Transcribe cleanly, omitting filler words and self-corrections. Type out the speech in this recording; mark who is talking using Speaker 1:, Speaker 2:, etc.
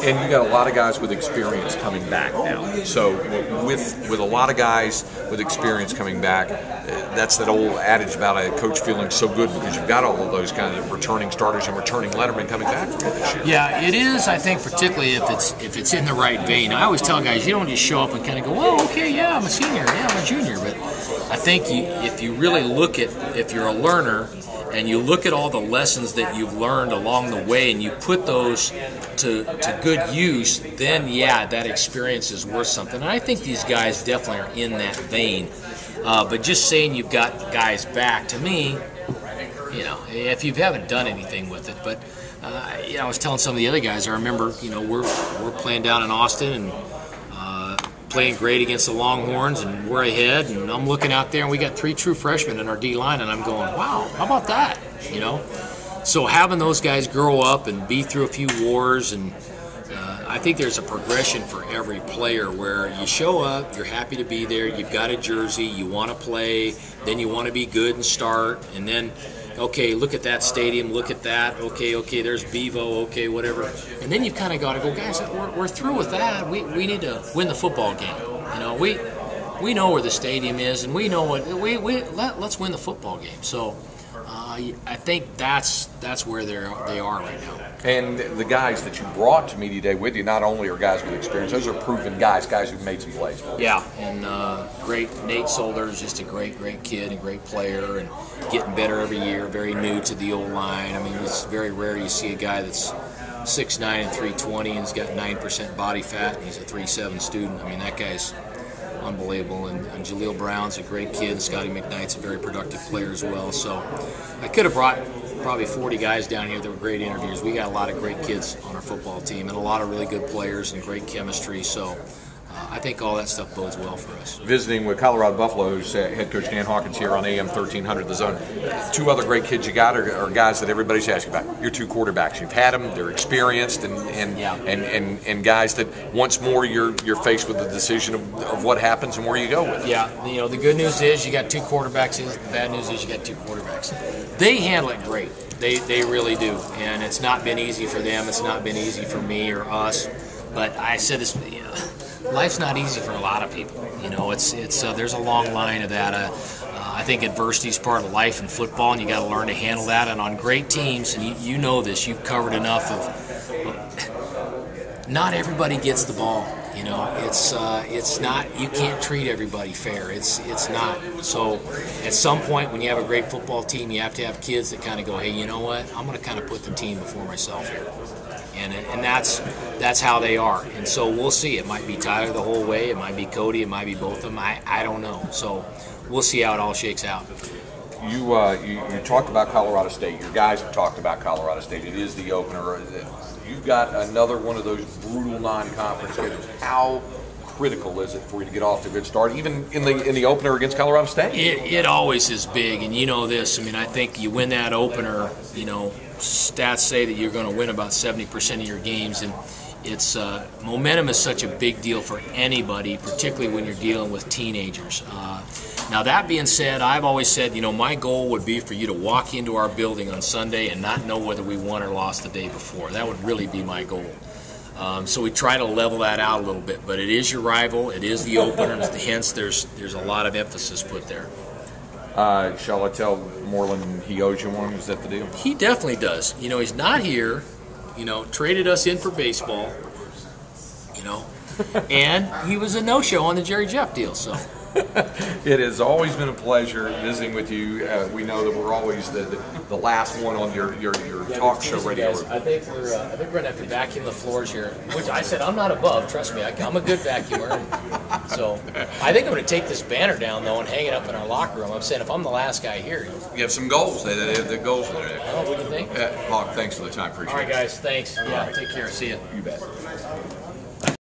Speaker 1: And you got a lot of guys with experience coming back now. So with a lot of guys with experience coming back, that's that old adage about a coach feeling so good because you've got all of those kind of returning starters and returning lettermen coming back for you this year.
Speaker 2: Yeah, it is. I think particularly if it's in the right vein. I always tell guys, you don't just show up and kind of go, well, okay, yeah, I'm a senior, yeah, I'm a junior. But I think if you really look at, if you're a learner and you look at all the lessons that you've learned along the way and you put those to good use, then yeah, that experience is worth something. And I think these guys definitely are in that vein. But just saying you've got guys back, to me, you know, if you haven't done anything with it. But you know, I was telling some of the other guys, I remember, you know, we're playing down in Austin and playing great against the Longhorns, and we're ahead, and I'm looking out there, and we got 3 true freshmen in our D-line, and I'm going, wow, how about that, you know? So having those guys grow up and be through a few wars, and I think there's a progression for every player where you show up, you're happy to be there, you've got a jersey, you want to play, then you want to be good and start, and then, okay, look at that stadium, look at that, okay, there's Bevo, okay, whatever. And then you've kind of got to go, guys, we're through with that. We need to win the football game. You know, we know where the stadium is, and we know what let's win the football game. So I think that's where they are right now.
Speaker 1: And the guys that you brought to Media Day with you not only are guys with experience, those are proven guys who've made some plays.
Speaker 2: Yeah, and great. Nate Solder is just a great kid and great player, and getting better every year. Very new to the old line. I mean, it's very rare you see a guy that's 6'9" and 320 and he's got 9% body fat, and he's a 3.7 student. I mean, that guy's unbelievable. And Jaleel Brown's a great kid, and Scotty McKnight's a very productive player as well. So I could have brought probably 40 guys down here that were great interviews. We got a lot of great kids on our football team and a lot of really good players and great chemistry. So I think all that stuff bodes well for us.
Speaker 1: Visiting with Colorado Buffaloes head coach Dan Hawkins here on AM 1300 The Zone. 2 other great kids you got are guys that everybody's asking about. Your 2 quarterbacks. You've had them. They're experienced and guys that once more you're faced with the decision of what happens and where you go with it.
Speaker 2: Yeah, you know, the good news is you got 2 quarterbacks. The bad news is you got 2 quarterbacks. They handle it great. They really do. And it's not been easy for them. It's not been easy for me or us. But I said this. Life's not easy for a lot of people. You know, it's there's a long line of that. I think adversity is part of life in football, and you got to learn to handle that. And on great teams, and you know this, you've covered enough of. Not everybody gets the ball. You know, it's not. You can't treat everybody fair. It's not. So at some point, when you have a great football team, you have to have kids that kind of go, hey, you know what? I'm going to kind of put the team before myself here. And that's how they are. And so we'll see. It might be Tyler the whole way. It might be Cody. It might be both of them. I don't know. So we'll see how it all shakes out.
Speaker 1: You talked about Colorado State. Your guys have talked about Colorado State. It is the opener. You've got another one of those brutal non-conference schedules. How critical is it for you to get off to a good start, even in the opener against Colorado State?
Speaker 2: It always is big, and you know this. I mean, I think you win that opener, you know, stats say that you're going to win about 70% of your games, and it's momentum is such a big deal for anybody, particularly when you're dealing with teenagers. Now that being said, I've always said, you know, my goal would be for you to walk into our building on Sunday and not know whether we won or lost the day before. That would really be my goal. So we try to level that out a little bit, but it is your rival, it is the opener, hence there's a lot of emphasis put there.
Speaker 1: Shall I tell Moreland he owes you one? Is that the deal?
Speaker 2: He definitely does. You know, he's not here, you know, traded us in for baseball, you know, and he was a no-show on the Jerry Jeff deal, so.
Speaker 1: It has always been a pleasure visiting with you. We know that we're always the last one on your talk show radio.
Speaker 2: Guys, I think we're going to have to vacuum the floors here, which I said I'm not above. Trust me, I'm a good vacuumer. So I think I'm going to take this banner down though and hang it up in our locker room. I'm saying if I'm the last guy here,
Speaker 1: you have some goals. The goals there.
Speaker 2: Oh, what do you think?
Speaker 1: Hawk, thanks for the time. Appreciate it.
Speaker 2: All right, guys. Thanks. Yeah, take care. See you.
Speaker 1: You bet.